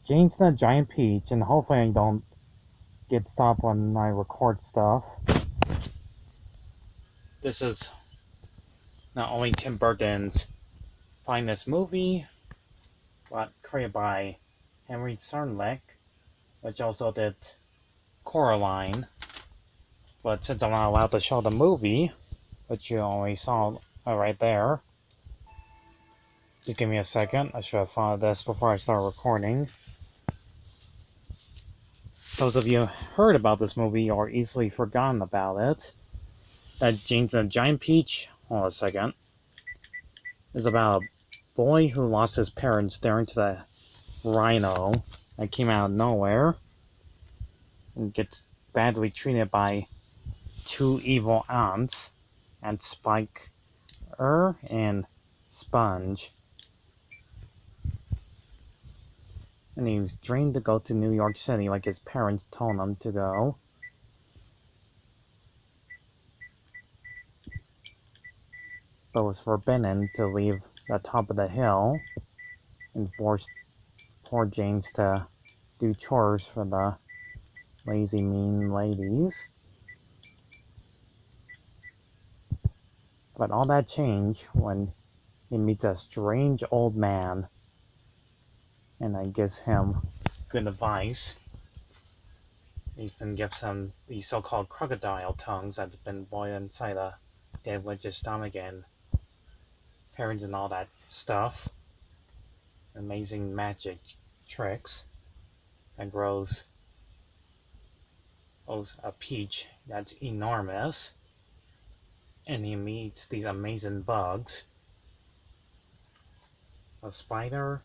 Jane's the Giant Peach, and hopefully I don't get stopped when I record stuff. This is not only Tim Burton's finest movie, but created by Henry Selick, which also did Coraline. But since I'm not allowed to show the movie, which you only saw right there, just give me a second. I should have thought of this before I start recording. Those of you who heard about this movie or easily forgotten about it, that Jane's the Giant Peach, hold on a second, is about a boy who lost his parents staring to the rhino that came out of nowhere and gets badly treated by two evil aunts, and Spike and Sponge. And he was dreamed to go to New York City like his parents told him to go. But was forbidden to leave the top of the hill and forced poor James to do chores for the lazy mean ladies. But all that changed when he meets a strange old man, and I gives him good advice. Ethan gives him the so-called crocodile tongues that's been boiled inside a dead witch's stomach and parents and all that stuff. Amazing magic tricks and grows a peach that's enormous, and he meets these amazing bugs. A spider,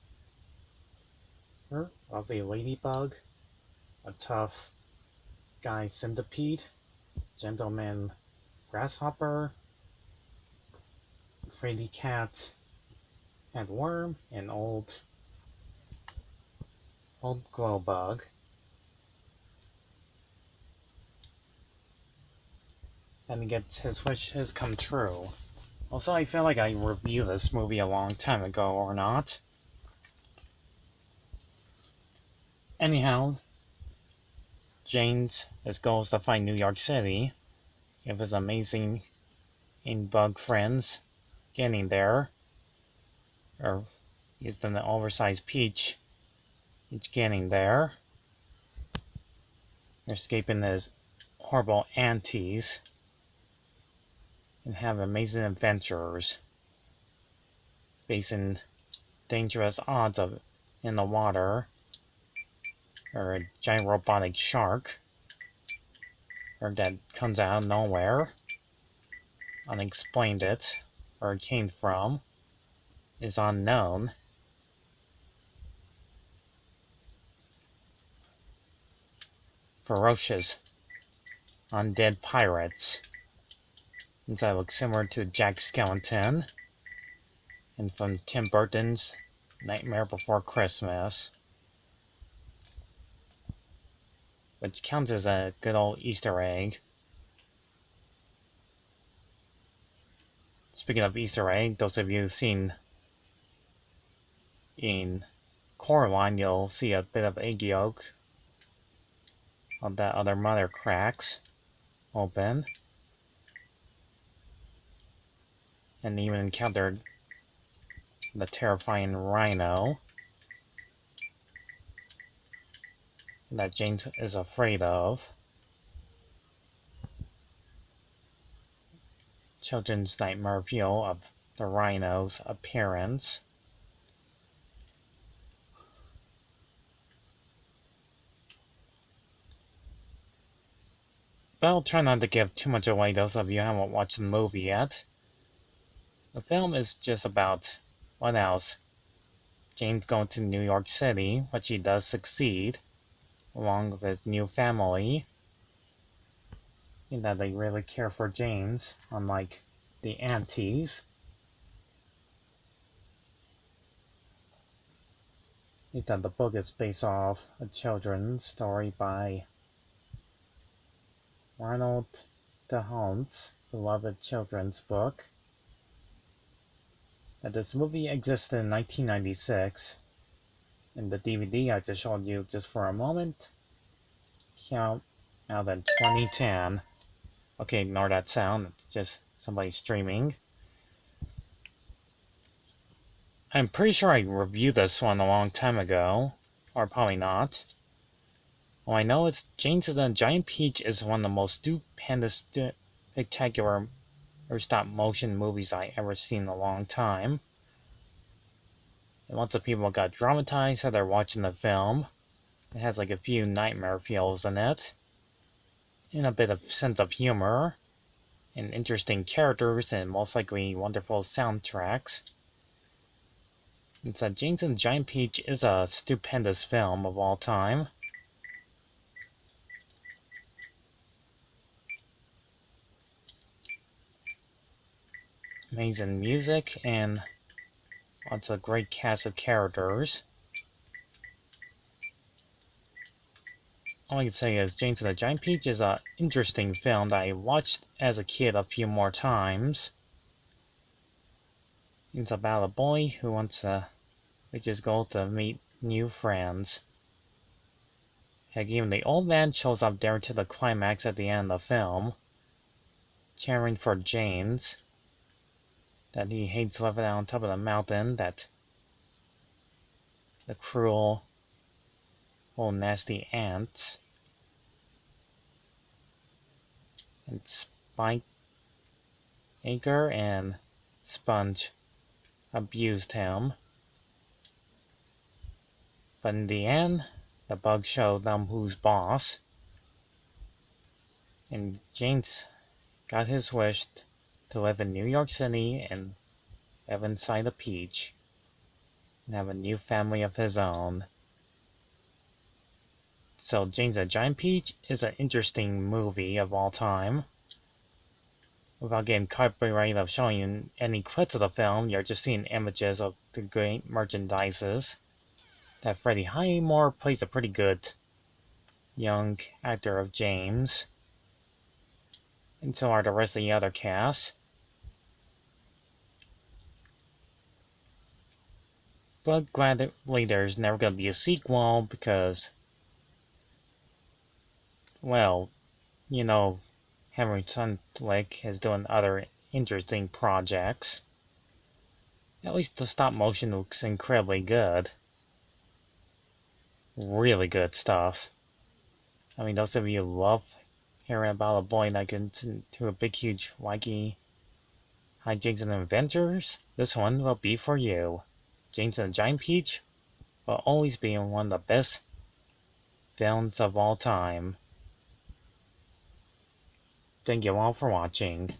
of a ladybug, a tough guy centipede, gentleman grasshopper, fraidy cat, and worm, and old glow bug. And he gets his wishes come true. Also, I feel like I reviewed this movie a long time ago, or not. Anyhow, his goal is to find New York City. If his amazing bug friends getting there, or he's done the oversized peach, it's getting there. They're escaping his horrible aunties and have amazing adventures, facing dangerous odds in the water, or a giant robotic shark, or that comes out of nowhere, unexplained it, or it came from, is unknown. Ferocious undead pirates. That looks similar to Jack Skellington, and from Tim Burton's Nightmare Before Christmas, which counts as a good old Easter egg. Speaking of Easter egg, those of you who've seen in Coraline, you'll see a bit of egg yolk on that other mother cracks open, and even encountered the terrifying rhino that James is afraid of. Children's nightmare view of the rhino's appearance. But I'll try not to give too much away, those of you who haven't watched the movie yet. The film is just about, what else? James going to New York City, which he does succeed, along with his new family, in that they really care for James, unlike the aunties. That the book is based off a children's story by Ronald DeHont's beloved children's book. That this movie existed in 1996, In the DVD I just showed you just for a moment, came out in 2010. Okay, ignore that sound, it's just somebody streaming. I'm pretty sure I reviewed this one a long time ago, or probably not. All I know is James and the Giant Peach is one of the most stupendous, spectacular, or stop-motion movies I ever seen in a long time. And lots of people got dramatized as they're watching the film. It has like a few nightmare feels in it, and a bit of sense of humor, and interesting characters, and most likely wonderful soundtracks. It's that James and the Giant Peach is a stupendous film of all time. Amazing music and lots of great cast of characters. All I can say is James and the Giant Peach is an interesting film that I watched as a kid a few more times. It's about a boy who wants to reach his goal to meet new friends. Heck, even the old man shows up there to the climax at the end of the film, cheering for James, that he hates living on top of the mountain, that the cruel, old nasty ants and Spike Acre and Sponge abused him. But in the end, the bugs showed them who's boss, and James got his wish to live in New York City and live inside a peach and have a new family of his own. So James and the Giant Peach is an interesting movie of all time. Without getting copyright of showing you any clips of the film, you're just seeing images of the great merchandises. That Freddie Highmore plays a pretty good young actor of James, and so are the rest of the other cast. But gladly there's never going to be a sequel because, well, you know, Henry Selick is doing other interesting projects. At least the stop motion looks incredibly good. Really good stuff. I mean, those of you who love hearing about a boy that gets into a big, huge, wacky hijinks and adventures, this one will be for you. James and the Giant Peach will always be one of the best films of all time. Thank you all for watching.